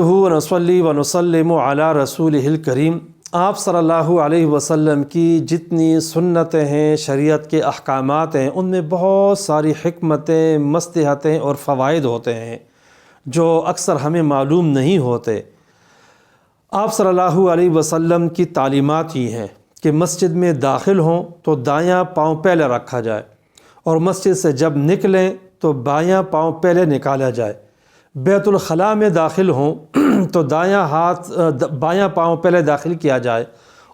نحمدہ ونصلی ونسلم علی رسولہ الکریم۔ آپ صلی اللہ علیہ وسلم کی جتنی سنتیں ہیں، شریعت کے احکامات ہیں، ان میں بہت ساری حکمتیں، مصلحتیں اور فوائد ہوتے ہیں جو اکثر ہمیں معلوم نہیں ہوتے۔ آپ صلی اللہ علیہ وسلم کی تعلیمات یہ ہیں کہ مسجد میں داخل ہوں تو دایاں پاؤں پہلے رکھا جائے، اور مسجد سے جب نکلیں تو بایاں پاؤں پہلے نکالا جائے۔ بیت الخلاء میں داخل ہوں تو بایاں پاؤں پہلے داخل کیا جائے،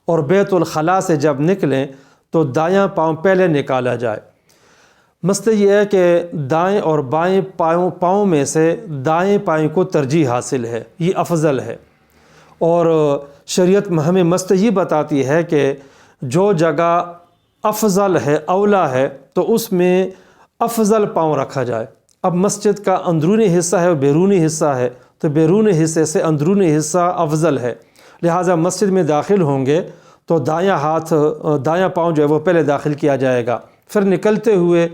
اور بیت الخلاء سے جب نکلیں تو دایاں پاؤں پہلے نکالا جائے۔ مسئلہ یہ ہے کہ دائیں اور بائیں پاؤں میں سے دائیں پاؤں کو ترجیح حاصل ہے، یہ افضل ہے، اور شریعت ہمیں مسئلہ یہ بتاتی ہے کہ جو جگہ افضل ہے، اولا ہے، تو اس میں افضل پاؤں رکھا جائے۔ اب مسجد کا اندرونی حصہ ہے اور بیرونی حصہ ہے، تو بیرونی حصے سے اندرونی حصہ افضل ہے، لہٰذا مسجد میں داخل ہوں گے تو دایاں پاؤں جو ہے وہ پہلے داخل کیا جائے گا۔ پھر نکلتے ہوئے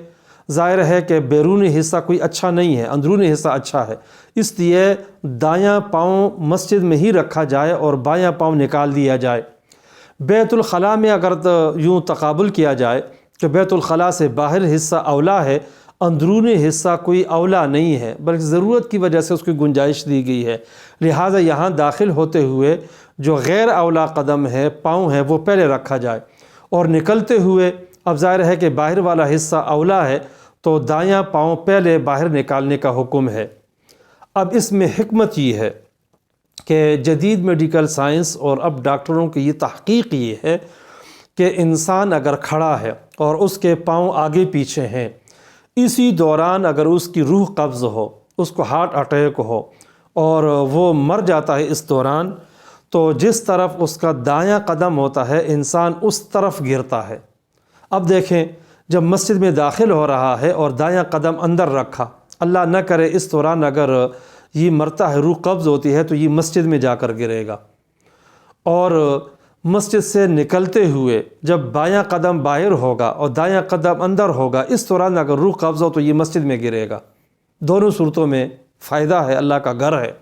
ظاہر ہے کہ بیرونی حصہ کوئی اچھا نہیں ہے، اندرونی حصہ اچھا ہے، اس لیے دایاں پاؤں مسجد میں ہی رکھا جائے اور بایاں پاؤں نکال دیا جائے۔ بیت الخلاء میں اگر یوں تقابل کیا جائے کہ بیت الخلاء سے باہر حصہ اولا ہے، اندرونی حصہ کوئی اولا نہیں ہے، بلکہ ضرورت کی وجہ سے اس کی گنجائش دی گئی ہے، لہٰذا یہاں داخل ہوتے ہوئے جو غیر اولا قدم ہے، پاؤں ہے، وہ پہلے رکھا جائے، اور نکلتے ہوئے اب ظاہر ہے کہ باہر والا حصہ اولا ہے تو دایاں پاؤں پہلے باہر نکالنے کا حکم ہے۔ اب اس میں حکمت یہ ہے کہ جدید میڈیکل سائنس اور اب ڈاکٹروں کی یہ تحقیق یہ ہے کہ انسان اگر کھڑا ہے اور اس کے پاؤں آگے پیچھے ہیں، اسی دوران اگر اس کی روح قبض ہو، اس کو ہارٹ اٹیک ہو اور وہ مر جاتا ہے اس دوران، تو جس طرف اس کا دایاں قدم ہوتا ہے انسان اس طرف گرتا ہے۔ اب دیکھیں، جب مسجد میں داخل ہو رہا ہے اور دایاں قدم اندر رکھا، اللہ نہ کرے اس دوران اگر یہ مرتا ہے، روح قبض ہوتی ہے، تو یہ مسجد میں جا کر گرے گا، اور مسجد سے نکلتے ہوئے جب بایاں قدم باہر ہوگا اور دایاں قدم اندر ہوگا، اس دوران اگر روح قبض ہو تو یہ مسجد میں گرے گا۔ دونوں صورتوں میں فائدہ ہے، اللہ کا گھر ہے۔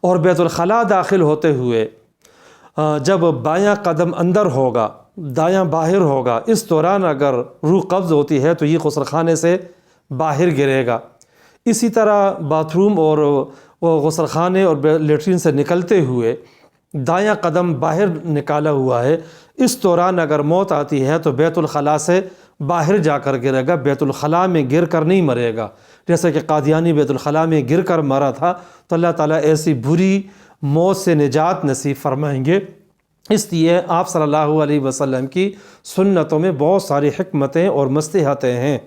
اور بیت الخلاء داخل ہوتے ہوئے جب بایاں قدم اندر ہوگا، دایاں باہر ہوگا، اس دوران اگر روح قبض ہوتی ہے تو یہ غسل خانے سے باہر گرے گا۔ اسی طرح باتھ روم اور غسل خانے اور لیٹرین سے نکلتے ہوئے دایاں قدم باہر نکالا ہوا ہے، اس دوران اگر موت آتی ہے تو بیت الخلاء سے باہر جا کر گرے گا، بیت الخلاء میں گر کر نہیں مرے گا، جیسا کہ قادیانی بیت الخلاء میں گر کر مرا تھا، تو اللہ تعالیٰ ایسی بری موت سے نجات نصیب فرمائیں گے۔ اس لیے آپ صلی اللہ علیہ وسلم کی سنتوں میں بہت ساری حکمتیں اور مصلحتیں ہیں۔